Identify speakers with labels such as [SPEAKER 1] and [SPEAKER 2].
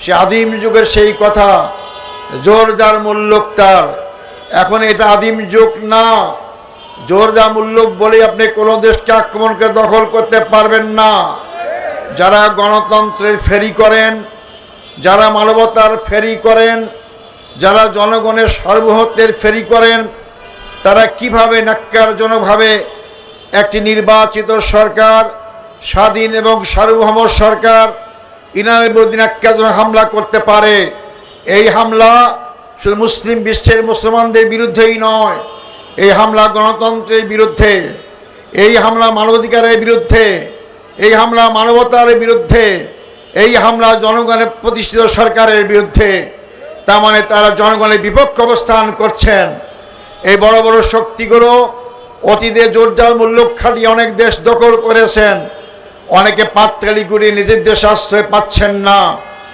[SPEAKER 1] সে আদিম যুগের সেই কথা, জোর যার মুল্লুক তার। এখন এটা আদিম যুগ না। জোর যা মুল্লুক বলে আপনি কোনো দেশকে আক্রমণকে দখল করতে পারবেন না। যারা গণতন্ত্রের ফেরি করেন, যারা মানবতার ফেরি করেন, যারা জনগণের সার্বভৌমত্বের ফেরি করেন, তারা কিভাবে ন্যাক্কারজনকভাবে একটি নির্বাচিত সরকার, স্বাধীন এবং সার্বভৌম সরকার, ইরানের বিরুদ্ধে ন্যাক্কারজনক হামলা করতে পারে? এই হামলা শুধু মুসলিম বিশ্বের মুসলমানদের বিরুদ্ধেই নয়, এই হামলা গণতন্ত্রের বিরুদ্ধে, এই হামলা মানবাধিকারের বিরুদ্ধে, এই হামলা মানবতার বিরুদ্ধে, এই হামলা জনগণের প্রতিষ্ঠিত সরকারের বিরুদ্ধে। তার মানে তারা জনগণের বিপক্ষে অবস্থান করছেন। এই বড় বড় শক্তিগুলো অতীতে জোরদার মুল্লুক খাটিয়ে অনেক দেশ দখল করেছেন। অনেকে পাততালি করে নিজের দেশে আশ্রয় পাচ্ছেন না।